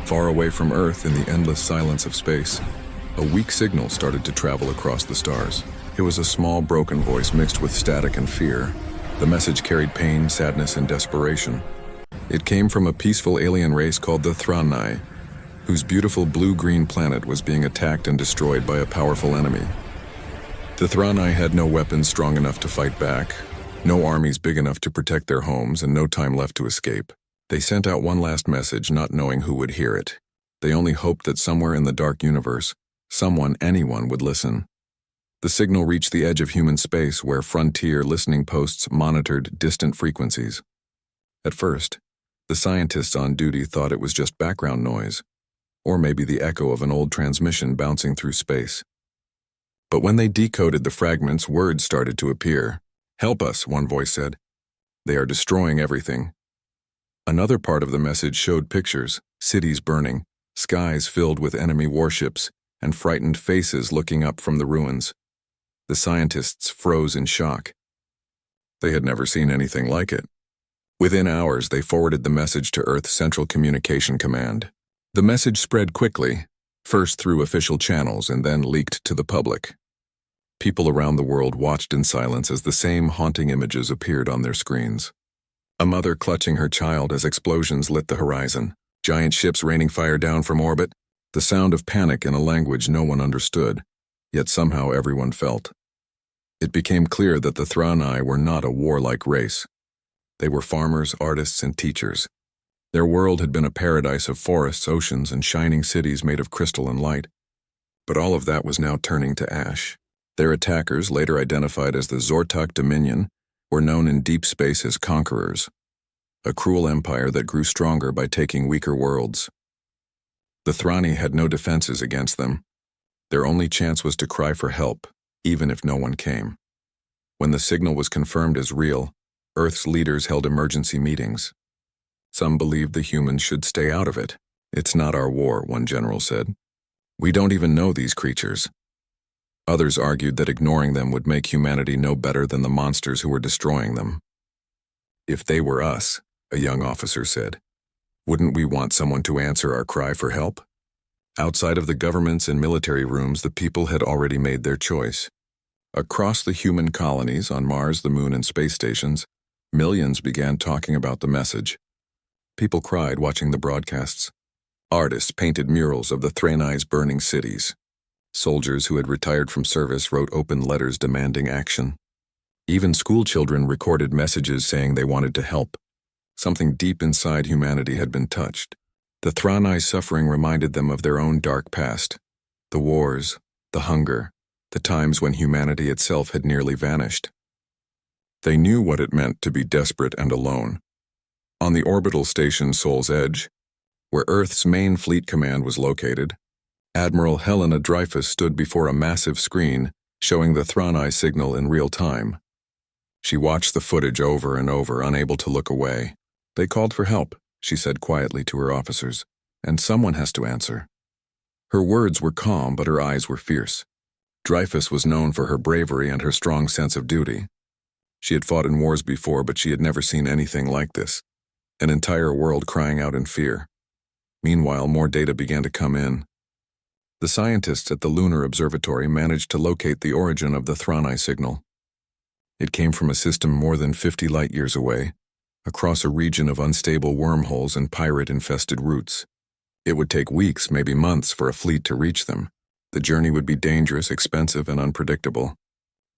Far away from Earth in the endless silence of space, a weak signal started to travel across the stars. It was a small, broken voice mixed with static and fear. The message carried pain, sadness, and desperation. It came from a peaceful alien race called the Thranai, whose beautiful blue-green planet was being attacked and destroyed by a powerful enemy. The Thranai had no weapons strong enough to fight back, no armies big enough to protect their homes, and no time left to escape. They sent out one last message, not knowing who would hear it. They only hoped that somewhere in the dark universe, anyone would listen. The signal reached the edge of human space where frontier listening posts monitored distant frequencies. At first, the scientists on duty thought it was just background noise, or maybe the echo of an old transmission bouncing through space. But when they decoded the fragments, words started to appear. "Help us," one voice said. "They are destroying everything." Another part of the message showed pictures, cities burning, skies filled with enemy warships, and frightened faces looking up from the ruins. The scientists froze in shock. They had never seen anything like it. Within hours, they forwarded the message to Earth's Central Communication Command. The message spread quickly, first through official channels and then leaked to the public. People around the world watched in silence as the same haunting images appeared on their screens. A mother clutching her child as explosions lit the horizon, giant ships raining fire down from orbit, the sound of panic in a language no one understood, yet somehow everyone felt. It became clear that the Thranai were not a warlike race. They were farmers, artists, and teachers. Their world had been a paradise of forests, oceans, and shining cities made of crystal and light. But all of that was now turning to ash. Their attackers, later identified as the Zortok Dominion, were known in deep space as conquerors, a cruel empire that grew stronger by taking weaker worlds. The Thrani had no defenses against them. Their only chance was to cry for help, even if no one came. When the signal was confirmed as real, Earth's leaders held emergency meetings. Some believed the humans should stay out of it. "It's not our war," one general said. "We don't even know these creatures." Others argued that ignoring them would make humanity no better than the monsters who were destroying them. "If they were us," a young officer said, "wouldn't we want someone to answer our cry for help?" Outside of the governments and military rooms, the people had already made their choice. Across the human colonies on Mars, the Moon, and space stations, millions began talking about the message. People cried watching the broadcasts. Artists painted murals of the Thranai's burning cities. Soldiers who had retired from service wrote open letters demanding action. Even school children recorded messages saying they wanted to help. Something deep inside humanity had been touched. The Thranai's suffering reminded them of their own dark past. The wars, the hunger, the times when humanity itself had nearly vanished. They knew what it meant to be desperate and alone. On the orbital station Sol's Edge, where Earth's main fleet command was located, Admiral Helena Dreyfus stood before a massive screen showing the Thranai signal in real time. She watched the footage over and over, unable to look away. "They called for help," she said quietly to her officers, "and someone has to answer." Her words were calm, but her eyes were fierce. Dreyfus was known for her bravery and her strong sense of duty. She had fought in wars before, but she had never seen anything like this. An entire world crying out in fear. Meanwhile, more data began to come in. The scientists at the Lunar Observatory managed to locate the origin of the Thranai signal. It came from a system more than 50 light-years away, across a region of unstable wormholes and pirate-infested routes. It would take weeks, maybe months, for a fleet to reach them. The journey would be dangerous, expensive, and unpredictable.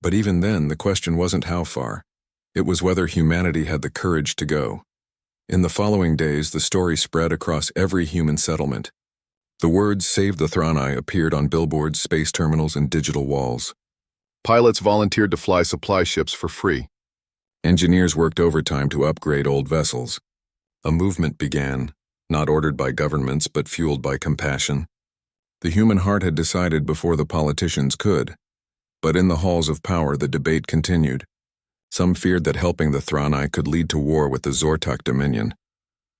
But even then, the question wasn't how far. It was whether humanity had the courage to go. In the following days, the story spread across every human settlement. The words "Save the Thranai" appeared on billboards, space terminals, and digital walls. Pilots volunteered to fly supply ships for free. Engineers worked overtime to upgrade old vessels. A movement began, not ordered by governments but fueled by compassion. The human heart had decided before the politicians could. But in the halls of power, the debate continued. Some feared that helping the Thranai could lead to war with the Zortok Dominion,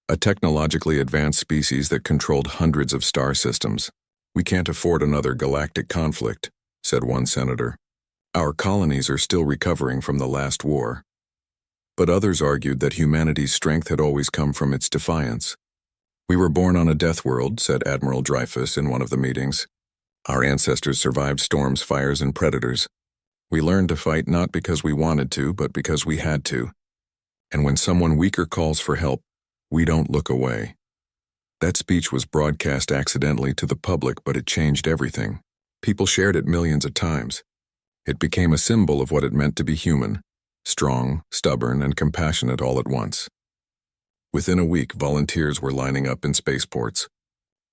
a technologically advanced species that controlled hundreds of star systems. "We can't afford another galactic conflict," said one senator. "Our colonies are still recovering from the last war." But others argued that humanity's strength had always come from its defiance. "We were born on a death world," said Admiral Dreyfus in one of the meetings. "Our ancestors survived storms, fires, and predators. We learned to fight not because we wanted to, but because we had to. And when someone weaker calls for help, we don't look away." That speech was broadcast accidentally to the public, but it changed everything. People shared it millions of times. It became a symbol of what it meant to be human, strong, stubborn, and compassionate all at once. Within a week, volunteers were lining up in spaceports.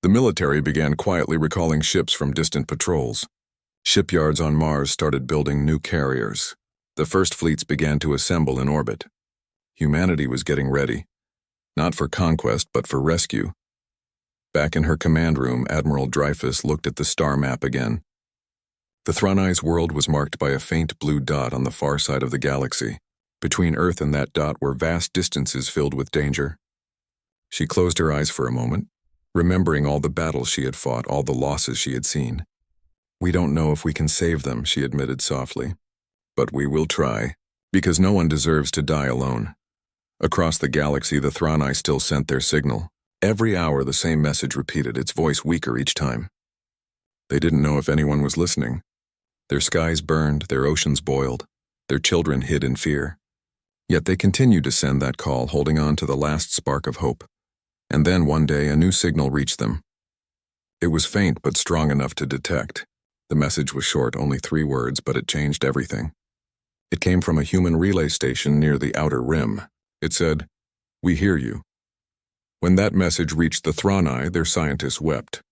The military began quietly recalling ships from distant patrols. Shipyards on Mars started building new carriers. The first fleets began to assemble in orbit. Humanity was getting ready, not for conquest, but for rescue. Back in her command room, Admiral Dreyfus looked at the star map again. The Thronai's world was marked by a faint blue dot on the far side of the galaxy. Between Earth and that dot were vast distances filled with danger. She closed her eyes for a moment, remembering all the battles she had fought, all the losses she had seen. "We don't know if we can save them," she admitted softly. "But we will try, because no one deserves to die alone." Across the galaxy, the Thronai still sent their signal. Every hour the same message repeated, its voice weaker each time. They didn't know if anyone was listening. Their skies burned, their oceans boiled, their children hid in fear. Yet they continued to send that call, holding on to the last spark of hope. And then one day a new signal reached them. It was faint but strong enough to detect. The message was short, only 3 words, but it changed everything. It came from a human relay station near the outer rim. It said, "We hear you." When that message reached the Thronai, their scientists wept.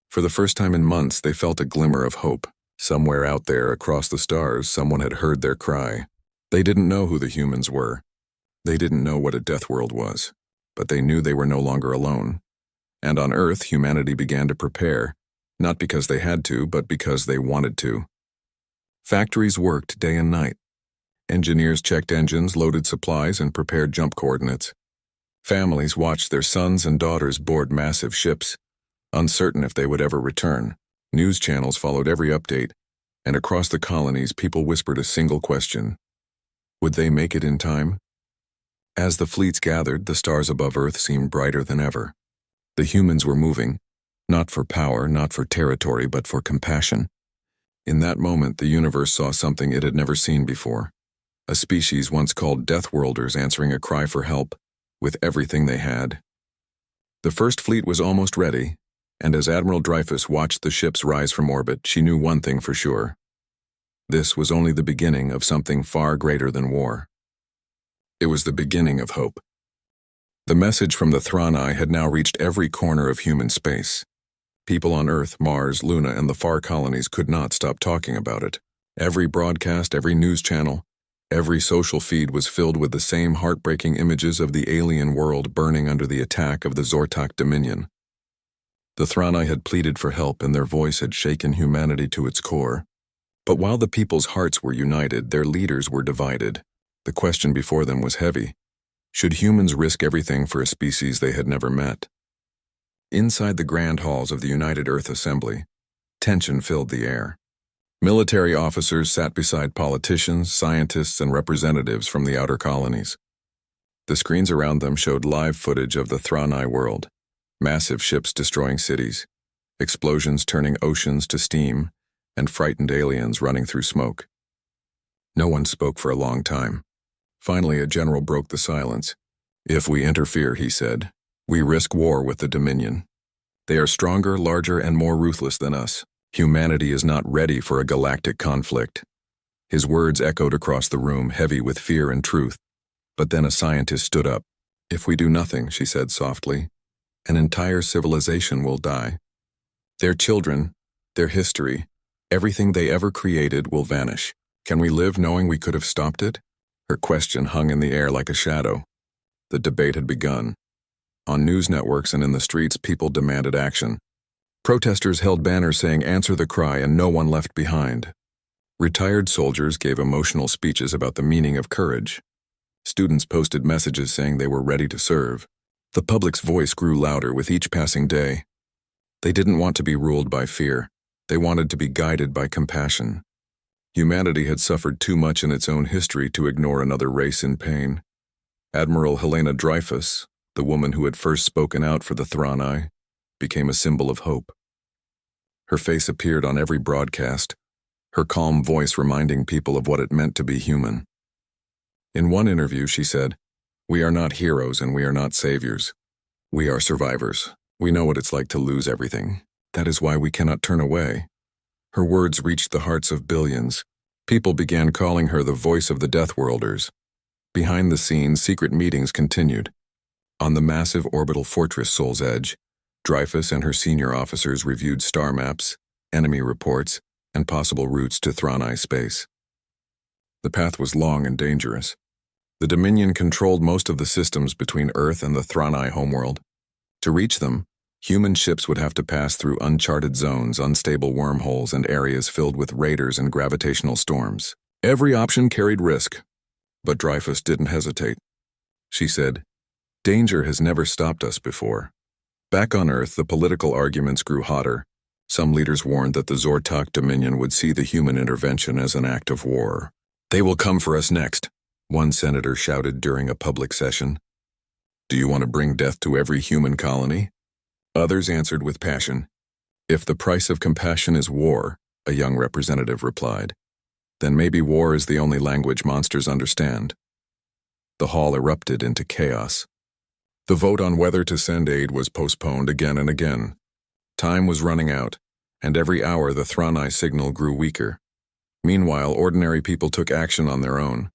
For the first time in months, they felt a glimmer of hope. Somewhere out there, across the stars, someone had heard their cry. They didn't know who the humans were. They didn't know what a death world was. But they knew they were no longer alone. And on Earth, humanity began to prepare, not because they had to, but because they wanted to. Factories worked day and night. Engineers checked engines, loaded supplies, and prepared jump coordinates. Families watched their sons and daughters board massive ships, uncertain if they would ever return. News channels followed every update, and across the colonies people whispered a single question: would they make it in time? As the fleets gathered, the stars above Earth seemed brighter than ever. The humans were moving, not for power, not for territory, but for compassion. In that moment, the universe saw something it had never seen before. A species once called Deathworlders answering a cry for help, with everything they had. The first fleet was almost ready, and as Admiral Dreyfus watched the ships rise from orbit, she knew one thing for sure. This was only the beginning of something far greater than war. It was the beginning of hope. The message from the Thronai had now reached every corner of human space. People on Earth, Mars, Luna, and the far colonies could not stop talking about it. Every broadcast, every news channel, every social feed was filled with the same heartbreaking images of the alien world burning under the attack of the Zortak Dominion. The Thronai had pleaded for help, and their voice had shaken humanity to its core. But while the people's hearts were united, their leaders were divided. The question before them was heavy. Should humans risk everything for a species they had never met? Inside the grand halls of the United Earth Assembly, tension filled the air. Military officers sat beside politicians, scientists, and representatives from the outer colonies. The screens around them showed live footage of the Thronai world. Massive ships destroying cities, explosions turning oceans to steam, and frightened aliens running through smoke. No one spoke for a long time. Finally, a general broke the silence. "If we interfere," he said, "we risk war with the Dominion. They are stronger, larger, and more ruthless than us. Humanity is not ready for a galactic conflict." His words echoed across the room, heavy with fear and truth. But then a scientist stood up. "If we do nothing," she said softly, "an entire civilization will die. Their children, their history, everything they ever created will vanish. Can we live knowing we could have stopped it?" Her question hung in the air like a shadow. The debate had begun. On news networks and in the streets, people demanded action. Protesters held banners saying, "Answer the cry," and no one left behind. Retired soldiers gave emotional speeches about the meaning of courage. Students posted messages saying they were ready to serve. The public's voice grew louder with each passing day. They didn't want to be ruled by fear. They wanted to be guided by compassion. Humanity had suffered too much in its own history to ignore another race in pain. Admiral Helena Dreyfus, the woman who had first spoken out for the Thranai, became a symbol of hope. Her face appeared on every broadcast, her calm voice reminding people of what it meant to be human. In one interview, she said, "We are not heroes and we are not saviors. We are survivors. We know what it's like to lose everything. That is why we cannot turn away." Her words reached the hearts of billions. People began calling her the voice of the Deathworlders. Behind the scenes, secret meetings continued. On the massive orbital fortress Sol's Edge, Dreyfus and her senior officers reviewed star maps, enemy reports, and possible routes to Thranai space. The path was long and dangerous. The Dominion controlled most of the systems between Earth and the Thranai homeworld. To reach them, human ships would have to pass through uncharted zones, unstable wormholes, and areas filled with raiders and gravitational storms. Every option carried risk, but Dreyfus didn't hesitate. She said, "Danger has never stopped us before." Back on Earth, the political arguments grew hotter. Some leaders warned that the Zortok Dominion would see the human intervention as an act of war. "They will come for us next," one senator shouted during a public session. "Do you want to bring death to every human colony?" Others answered with passion. "If the price of compassion is war," a young representative replied, "then maybe war is the only language monsters understand." The hall erupted into chaos. The vote on whether to send aid was postponed again and again. Time was running out, and every hour the Thranai signal grew weaker. Meanwhile, ordinary people took action on their own.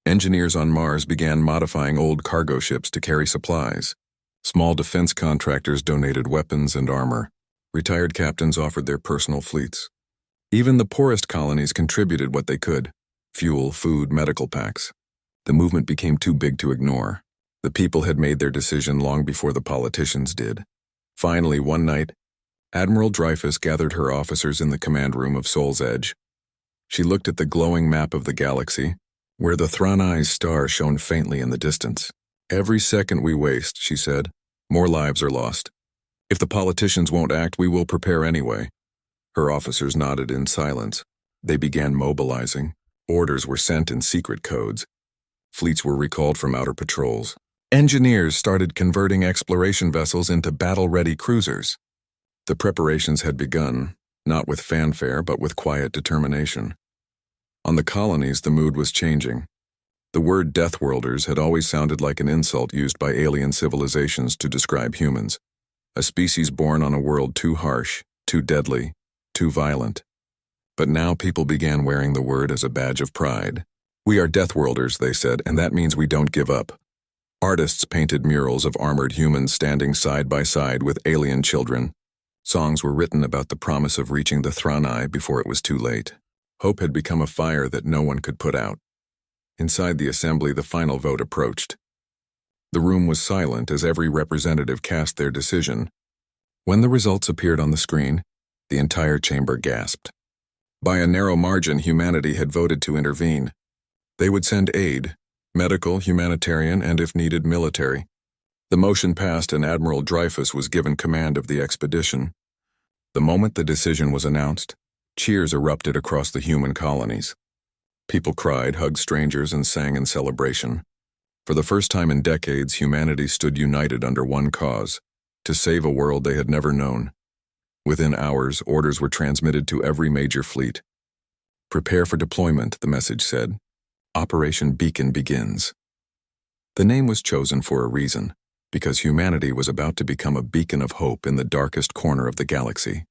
Engineers on Mars began modifying old cargo ships to carry supplies. Small defense contractors donated weapons and armor. Retired captains offered their personal fleets. Even the poorest colonies contributed what they could: fuel, food, medical packs. The movement became too big to ignore. The people had made their decision long before the politicians did. Finally, one night, Admiral Dreyfus gathered her officers in the command room of Sol's Edge. She looked at the glowing map of the galaxy, where the Thranai's star shone faintly in the distance. "Every second we waste," she said, "more lives are lost. If the politicians won't act, we will prepare anyway." Her officers nodded in silence. They began mobilizing. Orders were sent in secret codes. Fleets were recalled from outer patrols. Engineers started converting exploration vessels into battle-ready cruisers. The preparations had begun, not with fanfare but with quiet determination. On the colonies, the mood was changing. The word Deathworlders had always sounded like an insult used by alien civilizations to describe humans, a species born on a world too harsh, too deadly, too violent. But now people began wearing the word as a badge of pride. "We are Deathworlders," they said, "and that means we don't give up." Artists painted murals of armored humans standing side by side with alien children. Songs were written about the promise of reaching the Thranai before it was too late. Hope had become a fire that no one could put out. Inside the assembly, the final vote approached. The room was silent as every representative cast their decision. When the results appeared on the screen, the entire chamber gasped. By a narrow margin, humanity had voted to intervene. They would send aid, medical, humanitarian, and if needed, military. The motion passed and Admiral Dreyfus was given command of the expedition. The moment the decision was announced, cheers erupted across the human colonies. People cried, hugged strangers, and sang in celebration. For the first time in decades, humanity stood united under one cause: to save a world they had never known. Within hours, orders were transmitted to every major fleet. "Prepare for deployment," the message said. "Operation Beacon begins." The name was chosen for a reason, because humanity was about to become a beacon of hope in the darkest corner of the galaxy.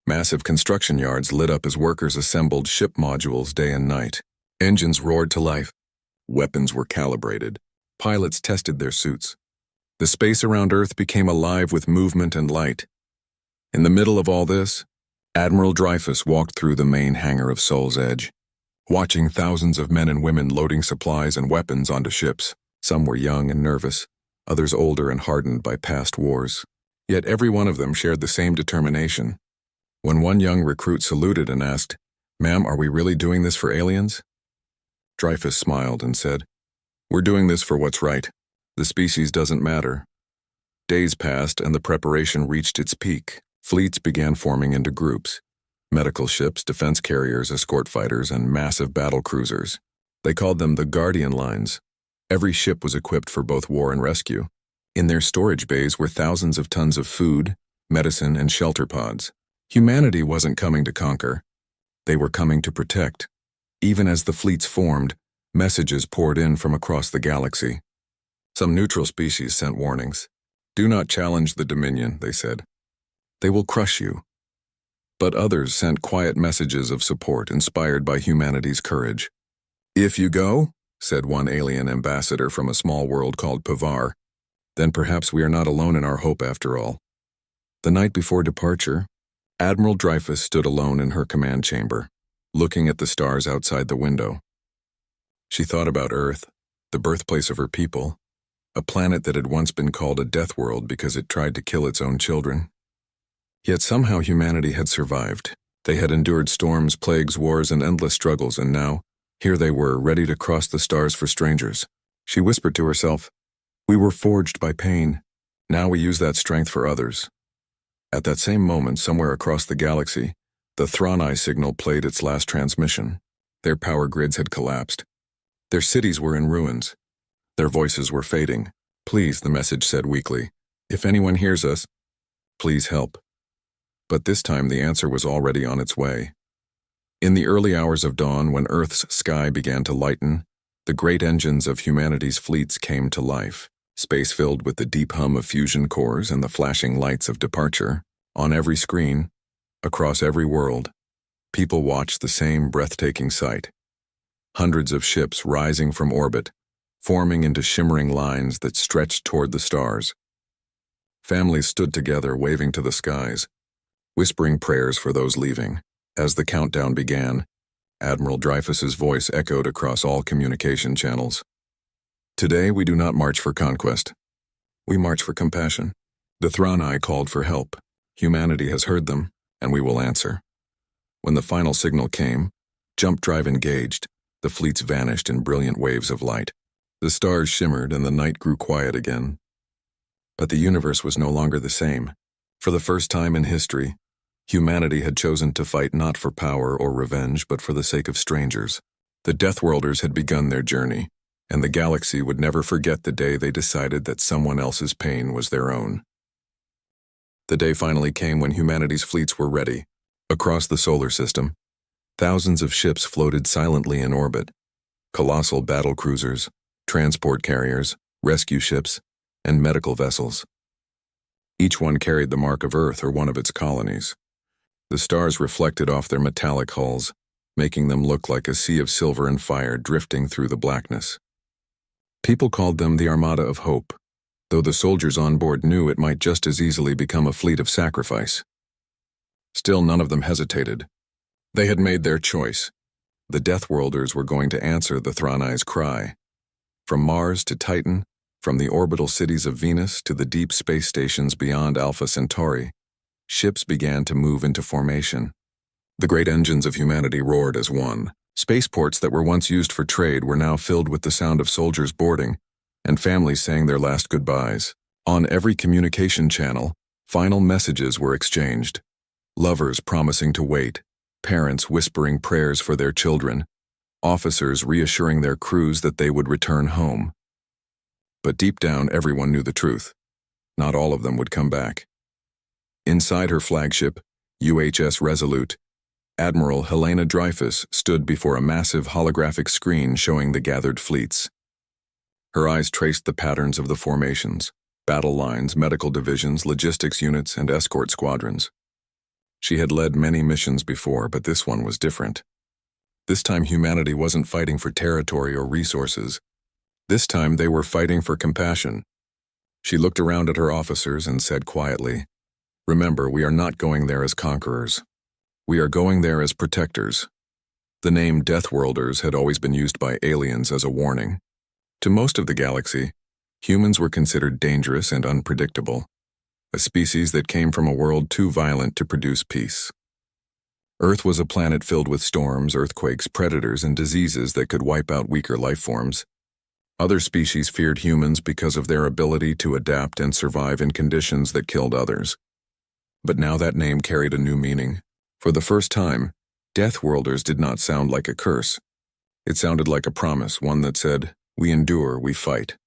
Massive construction yards lit up as workers assembled ship modules day and night. Engines roared to life. Weapons were calibrated. Pilots tested their suits. The space around Earth became alive with movement and light. In the middle of all this, Admiral Dreyfus walked through the main hangar of Sol's Edge, watching thousands of men and women loading supplies and weapons onto ships. Some were young and nervous, others older and hardened by past wars. Yet every one of them shared the same determination. When one young recruit saluted and asked, "Ma'am, are we really doing this for aliens?" Dreyfus smiled and said, "We're doing this for what's right. The species doesn't matter." Days passed and the preparation reached its peak. Fleets began forming into groups: medical ships, defense carriers, escort fighters, and massive battle cruisers. They called them the Guardian Lines. Every ship was equipped for both war and rescue. In their storage bays were thousands of tons of food, medicine, and shelter pods. Humanity wasn't coming to conquer. They were coming to protect. Even as the fleets formed, messages poured in from across the galaxy. Some neutral species sent warnings. "Do not challenge the Dominion," they said. "They will crush you." But others sent quiet messages of support inspired by humanity's courage. "If you go," said one alien ambassador from a small world called Pavar, "then perhaps we are not alone in our hope after all." The night before departure, Admiral Dreyfus stood alone in her command chamber, looking at the stars outside the window. She thought about Earth, the birthplace of her people, a planet that had once been called a death world because it tried to kill its own children. Yet somehow humanity had survived. They had endured storms, plagues, wars, and endless struggles, and now, here they were, ready to cross the stars for strangers. She whispered to herself, "We were forged by pain. Now we use that strength for others." At that same moment, somewhere across the galaxy, the Thronai signal played its last transmission. Their power grids had collapsed. Their cities were in ruins. Their voices were fading. "Please," the message said weakly, "if anyone hears us, please help." But this time the answer was already on its way. In the early hours of dawn, when Earth's sky began to lighten, the great engines of humanity's fleets came to life. Space filled with the deep hum of fusion cores and the flashing lights of departure. On every screen, across every world, people watched the same breathtaking sight. Hundreds of ships rising from orbit, forming into shimmering lines that stretched toward the stars. Families stood together, waving to the skies, whispering prayers for those leaving. As the countdown began, Admiral Dreyfus's voice echoed across all communication channels. "Today we do not march for conquest. We march for compassion." The Thronai called for help. Humanity has heard them, and we will answer. When the final signal came, jump drive engaged, the fleets vanished in brilliant waves of light. The stars shimmered and the night grew quiet again. But the universe was no longer the same. For the first time in history, humanity had chosen to fight not for power or revenge, but for the sake of strangers. The Deathworlders had begun their journey, and the galaxy would never forget the day they decided that someone else's pain was their own. The day finally came when humanity's fleets were ready. Across the solar system, thousands of ships floated silently in orbit. Colossal battle cruisers, transport carriers, rescue ships, and medical vessels. Each one carried the mark of Earth or one of its colonies. The stars reflected off their metallic hulls, making them look like a sea of silver and fire drifting through the blackness. People called them the Armada of Hope, though the soldiers on board knew it might just as easily become a fleet of sacrifice. Still, none of them hesitated. They had made their choice. The Deathworlders were going to answer the Thronai's cry. From Mars to Titan, from the orbital cities of Venus to the deep space stations beyond Alpha Centauri, ships began to move into formation. The great engines of humanity roared as one. Spaceports that were once used for trade were now filled with the sound of soldiers boarding, and families saying their last goodbyes. On every communication channel, final messages were exchanged. Lovers promising to wait, parents whispering prayers for their children, officers reassuring their crews that they would return home. But deep down, everyone knew the truth. Not all of them would come back. Inside her flagship, UHS Resolute, Admiral Helena Dreyfus stood before a massive holographic screen showing the gathered fleets. Her eyes traced the patterns of the formations, battle lines, medical divisions, logistics units, and escort squadrons. She had led many missions before, but this one was different. This time humanity wasn't fighting for territory or resources. This time they were fighting for compassion. She looked around at her officers and said quietly, "Remember, we are not going there as conquerors. We are going there as protectors." The name Deathworlders had always been used by aliens as a warning. To most of the galaxy, humans were considered dangerous and unpredictable, a species that came from a world too violent to produce peace. Earth was a planet filled with storms, earthquakes, predators, and diseases that could wipe out weaker life forms. Other species feared humans because of their ability to adapt and survive in conditions that killed others. But now that name carried a new meaning. For the first time, Deathworlders did not sound like a curse. It sounded like a promise, one that said, "We endure, we fight."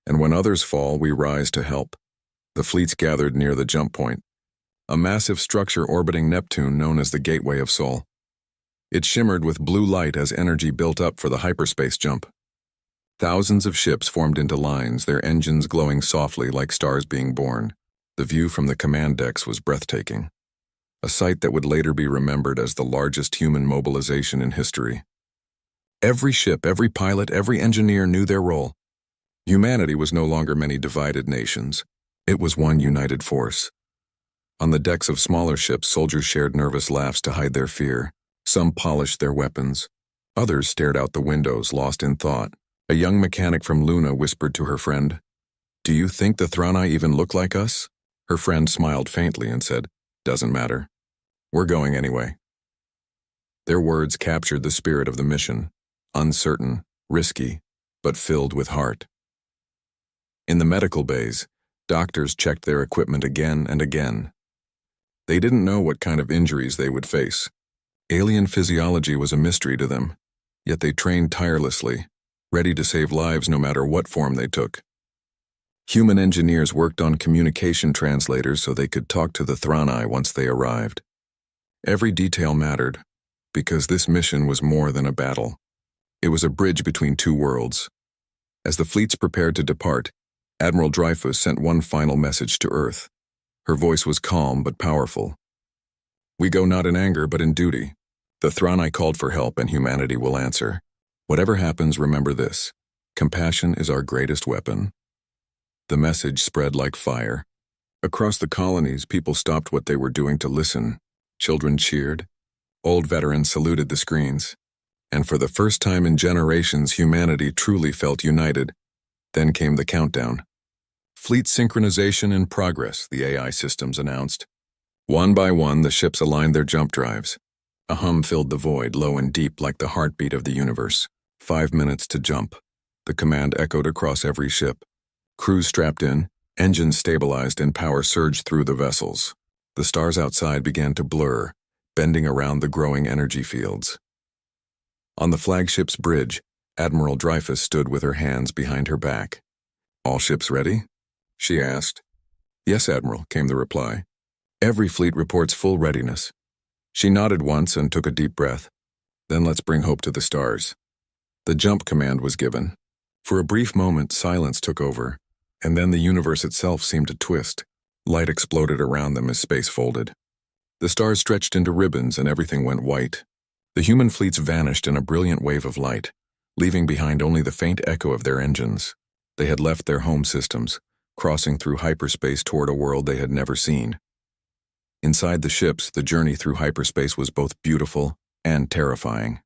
And when others fall, we rise to help. The fleets gathered near the jump point, a massive structure orbiting Neptune known as the Gateway of Sol. It shimmered with blue light as energy built up for the hyperspace jump. Thousands of ships formed into lines, their engines glowing softly like stars being born. The view from the command decks was breathtaking, a sight that would later be remembered as the largest human mobilization in history. Every ship, every pilot, every engineer knew their role. Humanity was no longer many divided nations. It was one united force. On the decks of smaller ships, soldiers shared nervous laughs to hide their fear. Some polished their weapons. Others stared out the windows, lost in thought. A young mechanic from Luna whispered to her friend, "Do you think the Thranai even look like us?" Her friend smiled faintly and said, "Doesn't matter. We're going anyway." Their words captured the spirit of the mission, uncertain, risky, but filled with heart. In the medical bays, doctors checked their equipment again and again. They didn't know what kind of injuries they would face. Alien physiology was a mystery to them, yet they trained tirelessly, ready to save lives no matter what form they took. Human engineers worked on communication translators so they could talk to the Thranai once they arrived. Every detail mattered, because this mission was more than a battle. It was a bridge between two worlds. As the fleets prepared to depart, Admiral Dreyfus sent one final message to Earth. Her voice was calm but powerful. "We go not in anger but in duty. The Thranai called for help and humanity will answer. Whatever happens, remember this. Compassion is our greatest weapon." The message spread like fire. Across the colonies, people stopped what they were doing to listen. Children cheered. Old veterans saluted the screens. And for the first time in generations, humanity truly felt united. Then came the countdown. "Fleet synchronization in progress," the AI systems announced. One by one, the ships aligned their jump drives. A hum filled the void, low and deep like the heartbeat of the universe. 5 minutes to jump. The command echoed across every ship. Crews strapped in, engines stabilized, and power surged through the vessels. The stars outside began to blur, bending around the growing energy fields. On the flagship's bridge, Admiral Dreyfus stood with her hands behind her back. "All ships ready?" she asked. "Yes, Admiral," came the reply. "Every fleet reports full readiness." She nodded once and took a deep breath. "Then let's bring hope to the stars." The jump command was given. For a brief moment, silence took over, and then the universe itself seemed to twist. Light exploded around them as space folded. The stars stretched into ribbons and everything went white. The human fleets vanished in a brilliant wave of light, leaving behind only the faint echo of their engines. They had left their home systems, crossing through hyperspace toward a world they had never seen. Inside the ships, the journey through hyperspace was both beautiful and terrifying.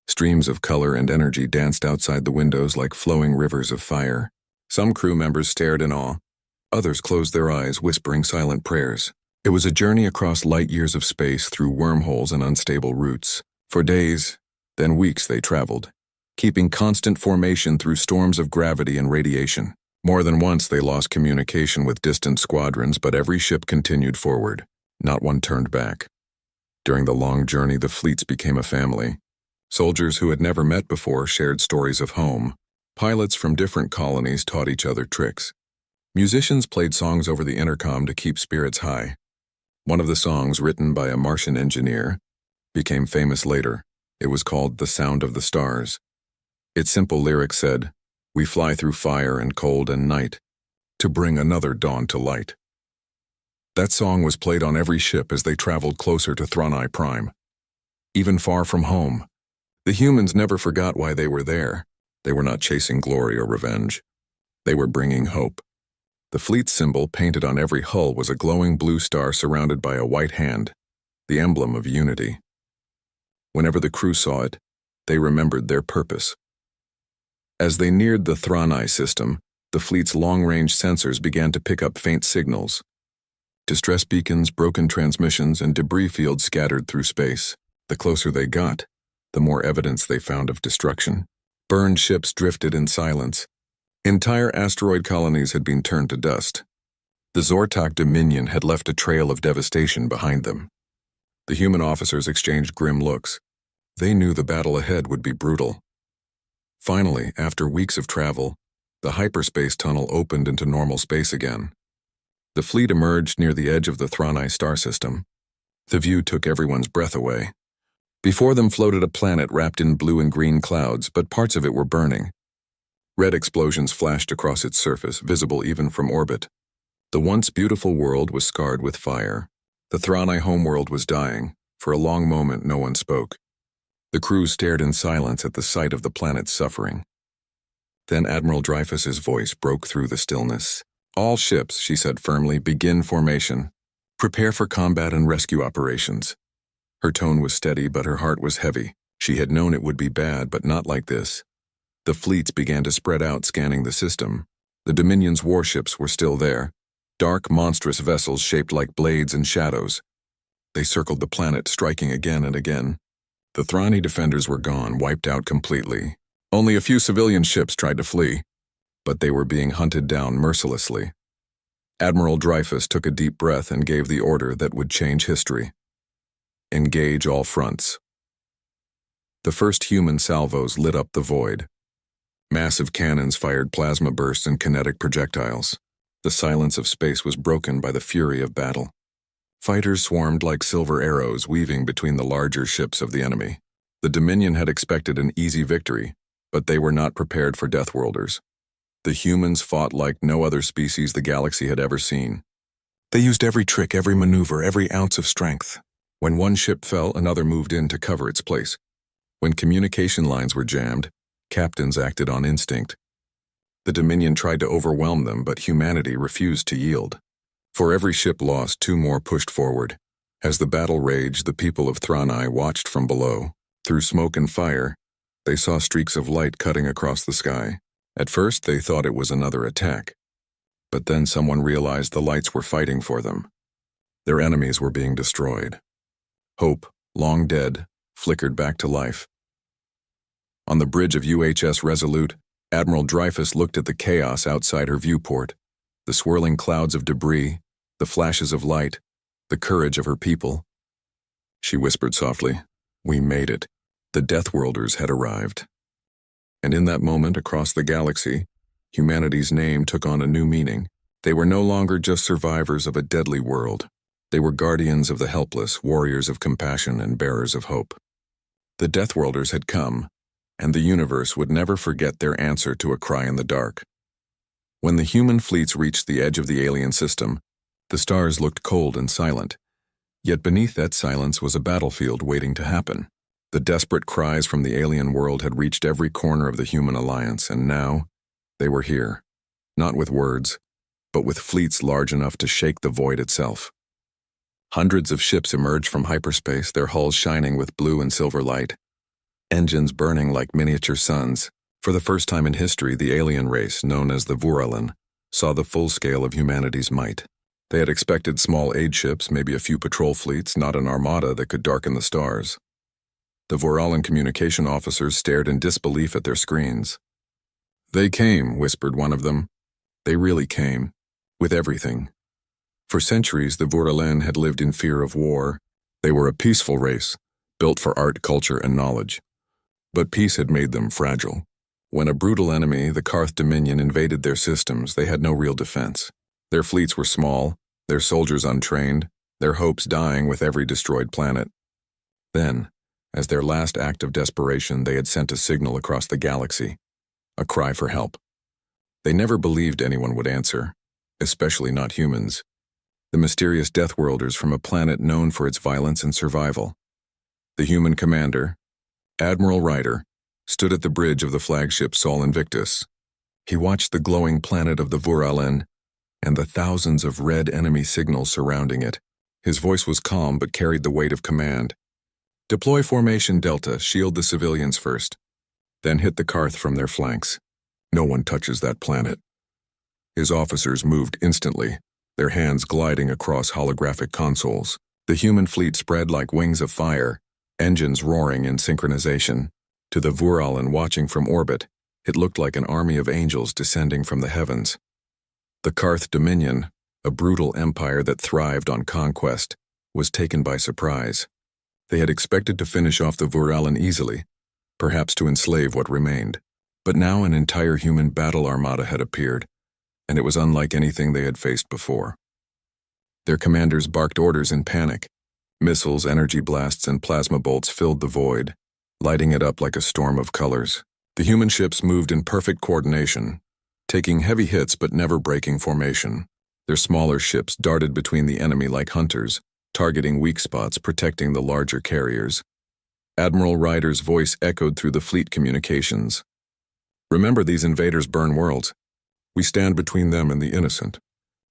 Streams of color and energy danced outside the windows like flowing rivers of fire. Some crew members stared in awe. Others closed their eyes, whispering silent prayers. It was a journey across light years of space through wormholes and unstable routes. For days, then weeks they traveled, keeping constant formation through storms of gravity and radiation. More than once they lost communication with distant squadrons, but every ship continued forward. Not one turned back. During the long journey, the fleets became a family. Soldiers who had never met before shared stories of home. Pilots from different colonies taught each other tricks. Musicians played songs over the intercom to keep spirits high. One of the songs, written by a Martian engineer, became famous later. It was called "The Sound of the Stars." Its simple lyrics said, "We fly through fire and cold and night to bring another dawn to light." That song was played on every ship as they traveled closer to Thranai Prime. Even far from home, the humans never forgot why they were there. They were not chasing glory or revenge. They were bringing hope. The fleet symbol painted on every hull was a glowing blue star surrounded by a white hand, the emblem of unity. Whenever the crew saw it, they remembered their purpose. As they neared the Thranai system, the fleet's long-range sensors began to pick up faint signals. Distress beacons, broken transmissions, and debris fields scattered through space. The closer they got, the more evidence they found of destruction. Burned ships drifted in silence. Entire asteroid colonies had been turned to dust. The Zortak Dominion had left a trail of devastation behind them. The human officers exchanged grim looks. They knew the battle ahead would be brutal. Finally, after weeks of travel, The hyperspace tunnel opened into normal space again. The fleet emerged near the edge of the Thronai star system. The view took everyone's breath away. Before them floated a planet wrapped in blue and green clouds, but parts of it were burning. Red explosions flashed across its surface, visible even from orbit. The once beautiful world was scarred with fire. The Thronai homeworld was dying. For a long moment, no one spoke. The crew stared in silence at the sight of the planet's suffering. Then Admiral Dreyfus's voice broke through the stillness. "All ships," she said firmly, "begin formation. Prepare for combat and rescue operations." Her tone was steady, but her heart was heavy. She had known it would be bad, but not like this. The fleets began to spread out, scanning the system. The Dominion's warships were still there. Dark, monstrous vessels shaped like blades and shadows. They circled the planet, striking again and again. The Thronai defenders were gone, wiped out completely. Only a few civilian ships tried to flee, but they were being hunted down mercilessly. Admiral Dreyfus took a deep breath and gave the order that would change history. Engage all fronts. The first human salvos lit up the void. Massive cannons fired plasma bursts and kinetic projectiles. The silence of space was broken by the fury of battle. Fighters swarmed like silver arrows, weaving between the larger ships of the enemy. The Dominion had expected an easy victory, but they were not prepared for Deathworlders. The humans fought like no other species the galaxy had ever seen. They used every trick, every maneuver, every ounce of strength. When one ship fell, another moved in to cover its place. When communication lines were jammed, captains acted on instinct. The Dominion tried to overwhelm them, but humanity refused to yield. For every ship lost, two more pushed forward. As the battle raged, the people of Thronai watched from below. Through smoke and fire, they saw streaks of light cutting across the sky. At first, they thought it was another attack. But then someone realized the lights were fighting for them. Their enemies were being destroyed. Hope, long dead, flickered back to life. On the bridge of UHS Resolute, Admiral Dreyfus looked at the chaos outside her viewport. The swirling clouds of debris, the flashes of light, the courage of her people. She whispered softly, "We made it. The Deathworlders had arrived." And in that moment, across the galaxy, humanity's name took on a new meaning. They were no longer just survivors of a deadly world. They were guardians of the helpless, warriors of compassion, and bearers of hope. The Deathworlders had come, and the universe would never forget their answer to a cry in the dark. When the human fleets reached the edge of the alien system, the stars looked cold and silent. Yet beneath that silence was a battlefield waiting to happen. The desperate cries from the alien world had reached every corner of the human alliance, and now they were here, not with words, but with fleets large enough to shake the void itself. Hundreds of ships emerged from hyperspace, their hulls shining with blue and silver light, engines burning like miniature suns. For the first time in history, the alien race, known as the Vuralan, saw the full scale of humanity's might. They had expected small aid ships, maybe a few patrol fleets, not an armada that could darken the stars. The Vuralan communication officers stared in disbelief at their screens. "They came," whispered one of them. "They really came. With everything." For centuries, the Vuralan had lived in fear of war. They were a peaceful race, built for art, culture, and knowledge. But peace had made them fragile. When a brutal enemy, the Karth Dominion, invaded their systems, they had no real defense. Their fleets were small, their soldiers untrained, their hopes dying with every destroyed planet. Then, as their last act of desperation, they had sent a signal across the galaxy, a cry for help. They never believed anyone would answer, especially not humans. The mysterious Deathworlders from a planet known for its violence and survival. The human commander, Admiral Ryder, stood at the bridge of the flagship Sol Invictus. He watched the glowing planet of the Vuralan and the thousands of red enemy signals surrounding it. His voice was calm but carried the weight of command. "Deploy Formation Delta, shield the civilians first. Then hit the Karth from their flanks. No one touches that planet." His officers moved instantly, their hands gliding across holographic consoles. The human fleet spread like wings of fire, engines roaring in synchronization. To the Vuralan watching from orbit, it looked like an army of angels descending from the heavens. The Karth Dominion, a brutal empire that thrived on conquest, was taken by surprise. They had expected to finish off the Vuralan easily, perhaps to enslave what remained. But now an entire human battle armada had appeared, and it was unlike anything they had faced before. Their commanders barked orders in panic. Missiles, energy blasts, and plasma bolts filled the void, lighting it up like a storm of colors. The human ships moved in perfect coordination, taking heavy hits but never breaking formation. Their smaller ships darted between the enemy like hunters, targeting weak spots, protecting the larger carriers. Admiral Ryder's voice echoed through the fleet communications. "Remember, these invaders burn worlds. We stand between them and the innocent.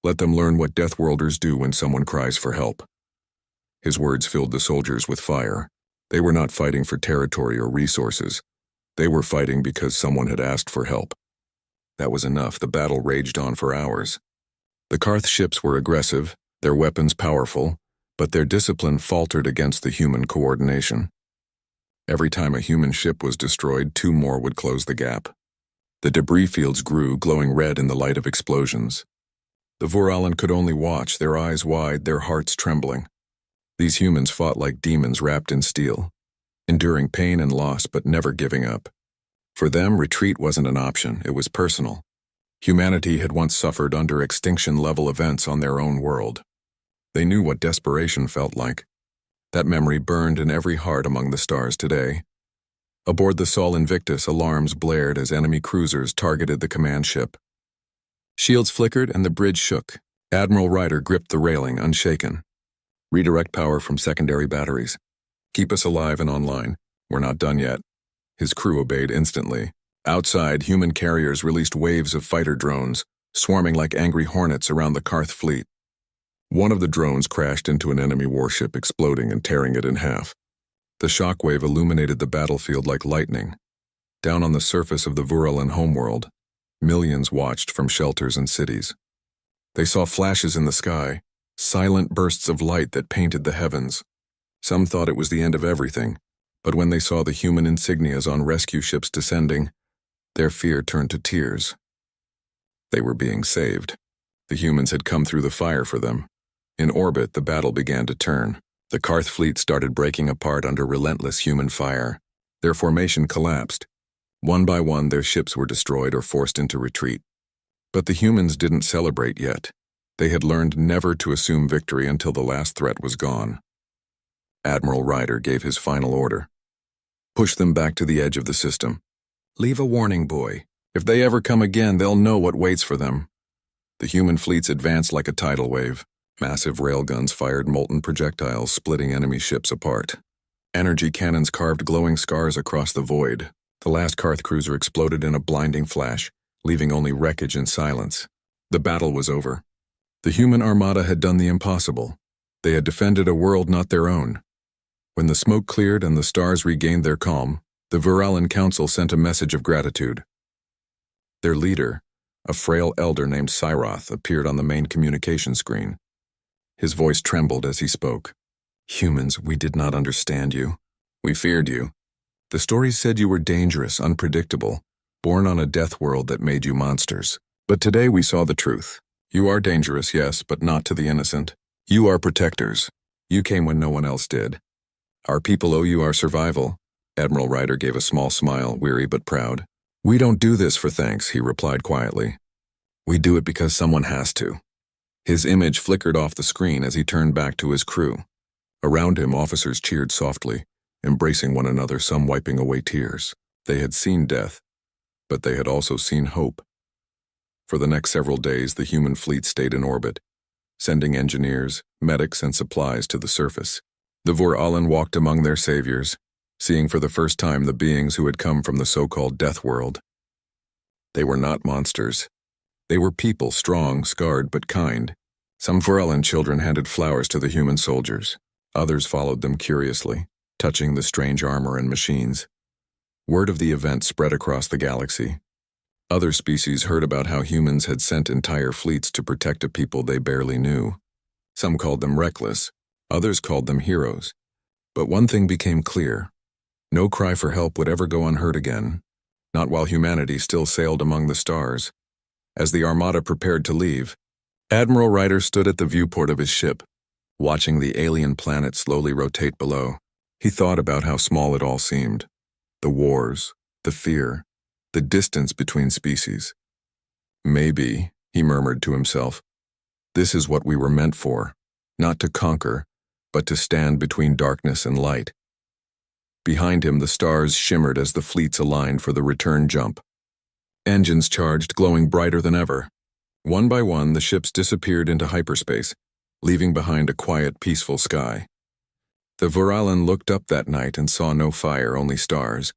Let them learn what Deathworlders do when someone cries for help." His words filled the soldiers with fire. They were not fighting for territory or resources. They were fighting because someone had asked for help. That was enough. The battle raged on for hours. The Karth ships were aggressive, their weapons powerful, but their discipline faltered against the human coordination. Every time a human ship was destroyed, two more would close the gap. The debris fields grew, glowing red in the light of explosions. The Voralen could only watch, their eyes wide, their hearts trembling. These humans fought like demons wrapped in steel, enduring pain and loss but never giving up. For them, retreat wasn't an option, it was personal. Humanity had once suffered under extinction-level events on their own world. They knew what desperation felt like. That memory burned in every heart among the stars today. Aboard the Sol Invictus, alarms blared as enemy cruisers targeted the command ship. Shields flickered and the bridge shook. Admiral Ryder gripped the railing, unshaken. "Redirect power from secondary batteries. Keep us alive and online. We're not done yet." His crew obeyed instantly. Outside, human carriers released waves of fighter drones, swarming like angry hornets around the Karth fleet. One of the drones crashed into an enemy warship, exploding and tearing it in half. The shockwave illuminated the battlefield like lightning. Down on the surface of the Voralen homeworld, millions watched from shelters and cities. They saw flashes in the sky, silent bursts of light that painted the heavens. Some thought it was the end of everything, but when they saw the human insignias on rescue ships descending, their fear turned to tears. They were being saved. The humans had come through the fire for them. In orbit, the battle began to turn. The Karth fleet started breaking apart under relentless human fire. Their formation collapsed. One by one, their ships were destroyed or forced into retreat. But the humans didn't celebrate yet. They had learned never to assume victory until the last threat was gone. Admiral Ryder gave his final order. "Push them back to the edge of the system. Leave a warning buoy. If they ever come again, they'll know what waits for them." The human fleets advanced like a tidal wave. Massive railguns fired molten projectiles, splitting enemy ships apart. Energy cannons carved glowing scars across the void. The last Karth cruiser exploded in a blinding flash, leaving only wreckage and silence. The battle was over. The human armada had done the impossible. They had defended a world not their own. When the smoke cleared and the stars regained their calm, the Voralen Council sent a message of gratitude. Their leader, a frail elder named Cyroth, appeared on the main communication screen. His voice trembled as he spoke. "Humans, we did not understand you. We feared you. The stories said you were dangerous, unpredictable, born on a death world that made you monsters. But today we saw the truth. You are dangerous, yes, but not to the innocent. You are protectors. You came when no one else did. Our people owe you our survival." Admiral Ryder gave a small smile, weary but proud. "We don't do this for thanks," he replied quietly. "We do it because someone has to." His image flickered off the screen as he turned back to his crew. Around him, officers cheered softly, embracing one another, some wiping away tears. They had seen death, but they had also seen hope. For the next several days, the human fleet stayed in orbit, sending engineers, medics, and supplies to the surface. The Voralen walked among their saviors, seeing for the first time the beings who had come from the so-called death world. They were not monsters. They were people, strong, scarred, but kind. Some Voralen children handed flowers to the human soldiers. Others followed them curiously, touching the strange armor and machines. Word of the event spread across the galaxy. Other species heard about how humans had sent entire fleets to protect a people they barely knew. Some called them reckless, others called them heroes. But one thing became clear. No cry for help would ever go unheard again, not while humanity still sailed among the stars. As the armada prepared to leave, Admiral Ryder stood at the viewport of his ship, watching the alien planet slowly rotate below. He thought about how small it all seemed. The wars, the fear, the distance between species. Maybe, he murmured to himself, this is what we were meant for, not to conquer, but to stand between darkness and light. Behind him, the stars shimmered as the fleets aligned for the return jump. Engines charged, glowing brighter than ever. One by one, the ships disappeared into hyperspace, leaving behind a quiet, peaceful sky. The Vuralan looked up that night and saw no fire, only stars,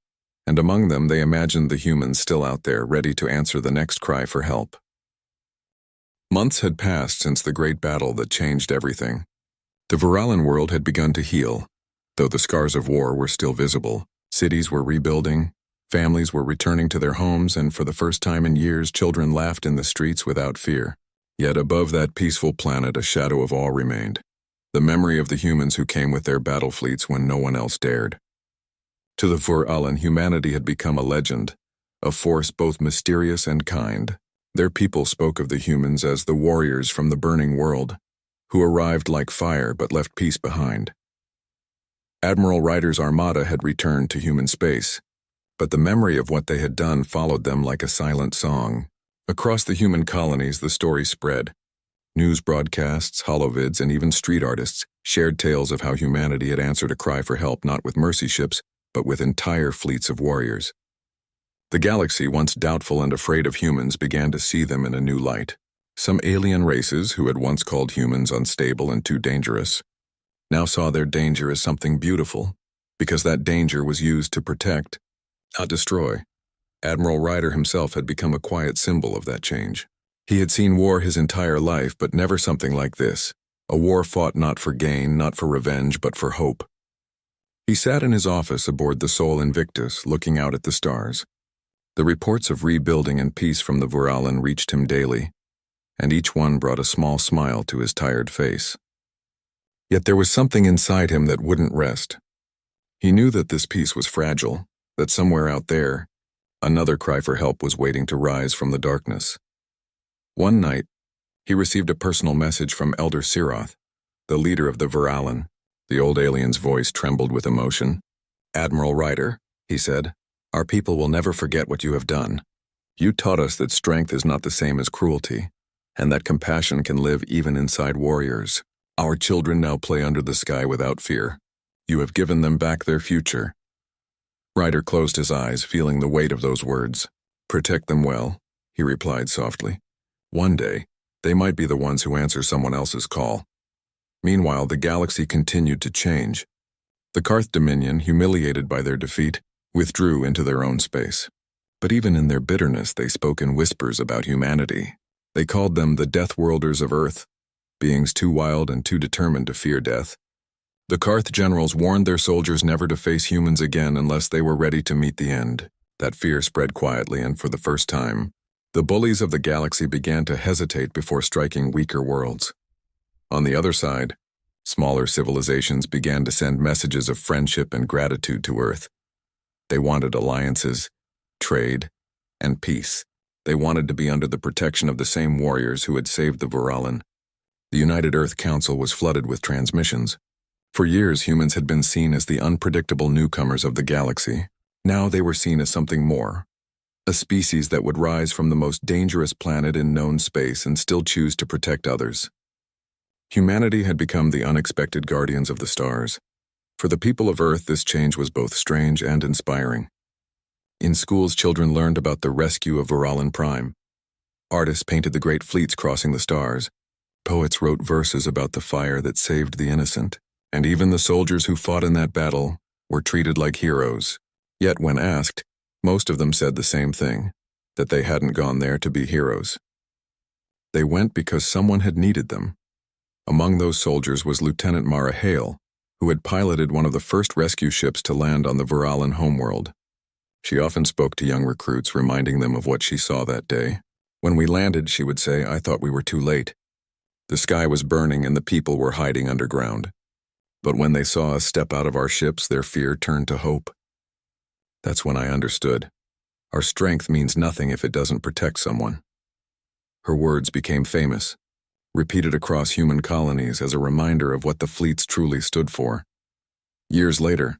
and among them they imagined the humans still out there, ready to answer the next cry for help. Months had passed since the great battle that changed everything. The Vuralan world had begun to heal, though the scars of war were still visible. Cities were rebuilding, families were returning to their homes, and for the first time in years, children laughed in the streets without fear. Yet above that peaceful planet, a shadow of awe remained. The memory of the humans who came with their battle fleets when no one else dared. To the Vuralan, humanity had become a legend, a force both mysterious and kind. Their people spoke of the humans as the warriors from the burning world, who arrived like fire but left peace behind. Admiral Ryder's armada had returned to human space, but the memory of what they had done followed them like a silent song. Across the human colonies, the story spread. News broadcasts, holovids, and even street artists shared tales of how humanity had answered a cry for help not with mercy ships, but with entire fleets of warriors. The galaxy, once doubtful and afraid of humans, began to see them in a new light. Some alien races, who had once called humans unstable and too dangerous, now saw their danger as something beautiful, because that danger was used to protect, not destroy. Admiral Ryder himself had become a quiet symbol of that change. He had seen war his entire life, but never something like this. A war fought not for gain, not for revenge, but for hope. He sat in his office aboard the Sol Invictus, looking out at the stars. The reports of rebuilding and peace from the Vuralan reached him daily, and each one brought a small smile to his tired face. Yet there was something inside him that wouldn't rest. He knew that this peace was fragile, that somewhere out there, another cry for help was waiting to rise from the darkness. One night, he received a personal message from Elder Siroth, the leader of the Vuralan. The old alien's voice trembled with emotion. "Admiral Ryder," he said, "our people will never forget what you have done. You taught us that strength is not the same as cruelty, and that compassion can live even inside warriors. Our children now play under the sky without fear. You have given them back their future." Ryder closed his eyes, feeling the weight of those words. "Protect them well," he replied softly. "One day, they might be the ones who answer someone else's call." Meanwhile, the galaxy continued to change. The Karth Dominion, humiliated by their defeat, withdrew into their own space. But even in their bitterness, they spoke in whispers about humanity. They called them the Deathworlders of Earth, beings too wild and too determined to fear death. The Karth generals warned their soldiers never to face humans again unless they were ready to meet the end. That fear spread quietly, and for the first time, the bullies of the galaxy began to hesitate before striking weaker worlds. On the other side, smaller civilizations began to send messages of friendship and gratitude to Earth. They wanted alliances, trade, and peace. They wanted to be under the protection of the same warriors who had saved the Vuralan. The United Earth Council was flooded with transmissions. For years, humans had been seen as the unpredictable newcomers of the galaxy. Now they were seen as something more. A species that would rise from the most dangerous planet in known space and still choose to protect others. Humanity had become the unexpected guardians of the stars. For the people of Earth, this change was both strange and inspiring. In schools, children learned about the rescue of Vuralan Prime. Artists painted the great fleets crossing the stars. Poets wrote verses about the fire that saved the innocent. And even the soldiers who fought in that battle were treated like heroes. Yet when asked, most of them said the same thing, that they hadn't gone there to be heroes. They went because someone had needed them. Among those soldiers was Lieutenant Mara Hale, who had piloted one of the first rescue ships to land on the Vuralan homeworld. She often spoke to young recruits, reminding them of what she saw that day. When we landed, she would say, "I thought we were too late. The sky was burning and the people were hiding underground. But when they saw us step out of our ships, their fear turned to hope. That's when I understood. Our strength means nothing if it doesn't protect someone." Her words became famous, repeated across human colonies as a reminder of what the fleets truly stood for. Years later,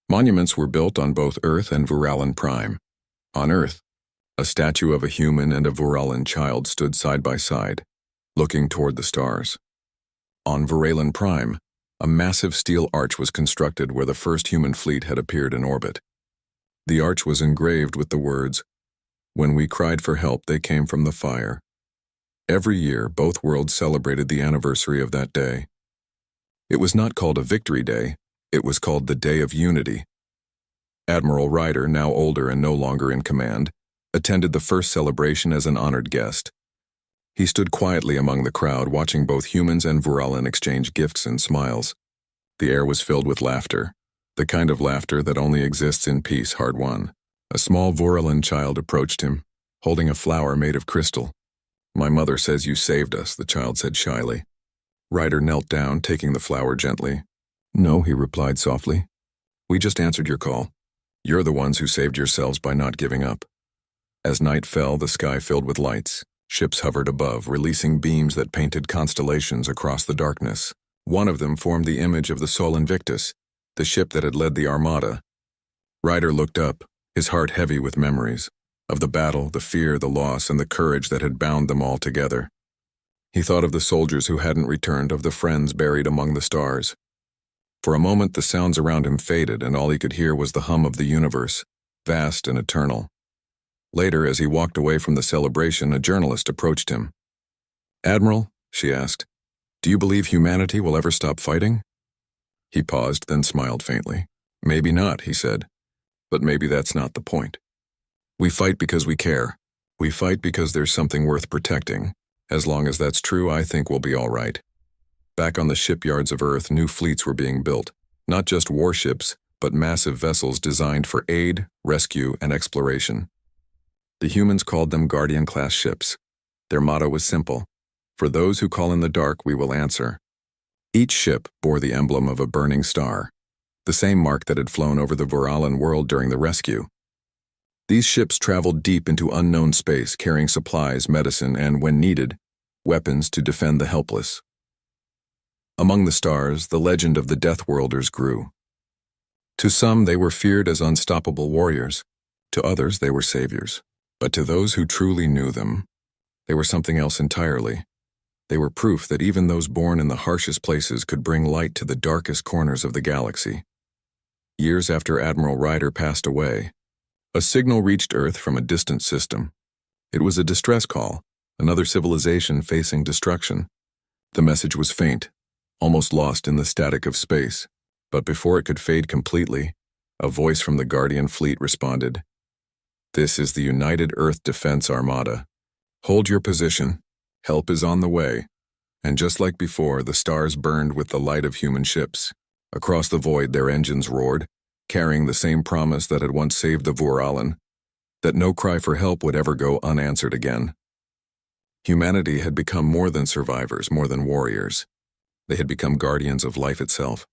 monuments were built on both Earth and Vuralan Prime. On Earth, A statue of a human and a Vuralan child stood side by side, looking toward the stars. On Vuralan Prime, a massive steel arch was constructed where the first human fleet had appeared in orbit. The arch was engraved with the words, "When we cried for help, they came from the fire." Every year, both worlds celebrated the anniversary of that day. It was not called a Victory Day, it was called the Day of Unity. Admiral Ryder, now older and no longer in command, attended the first celebration as an honored guest. He stood quietly among the crowd, watching both humans and Vuralan exchange gifts and smiles. The air was filled with laughter, the kind of laughter that only exists in peace hard-won. A small Vuralan child approached him, holding a flower made of crystal. "My mother says you saved us," the child said shyly. Ryder knelt down, taking the flower gently. "No," he replied softly. "We just answered your call. You're the ones who saved yourselves by not giving up." As night fell, the sky filled with lights. Ships hovered above, releasing beams that painted constellations across the darkness. One of them formed the image of the Sol Invictus, the ship that had led the Armada. Ryder looked up, his heart heavy with memories of the battle, the fear, the loss, and the courage that had bound them all together. He thought of the soldiers who hadn't returned, of the friends buried among the stars. For a moment, the sounds around him faded, and all he could hear was the hum of the universe, vast and eternal. Later, as he walked away from the celebration, a journalist approached him. "Admiral," she asked, "do you believe humanity will ever stop fighting?" He paused, then smiled faintly. "Maybe not," he said, "but maybe that's not the point. We fight because we care. We fight because there's something worth protecting. As long as that's true, I think we'll be all right." Back on the shipyards of Earth, new fleets were being built, not just warships, but massive vessels designed for aid, rescue, and exploration. The humans called them Guardian-class ships. Their motto was simple: "For those who call in the dark, we will answer." Each ship bore the emblem of a burning star, the same mark that had flown over the Vuralan world during the rescue. These ships traveled deep into unknown space, carrying supplies, medicine, and, when needed, weapons to defend the helpless. Among the stars, the legend of the Deathworlders grew. To some, they were feared as unstoppable warriors. To others, they were saviors. But to those who truly knew them, they were something else entirely. They were proof that even those born in the harshest places could bring light to the darkest corners of the galaxy. Years after Admiral Ryder passed away, a signal reached Earth from a distant system. It was a distress call, another civilization facing destruction. The message was faint, almost lost in the static of space. But before it could fade completely, a voice from the Guardian fleet responded. "This is the United Earth Defense Armada. Hold your position. Help is on the way." And just like before, the stars burned with the light of human ships. Across the void, their engines roared, carrying the same promise that had once saved the Vuralan, that no cry for help would ever go unanswered again. Humanity had become more than survivors, more than warriors. They had become guardians of life itself.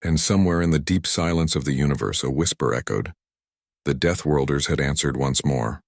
And somewhere in the deep silence of the universe, a whisper echoed. The Deathworlders had answered once more.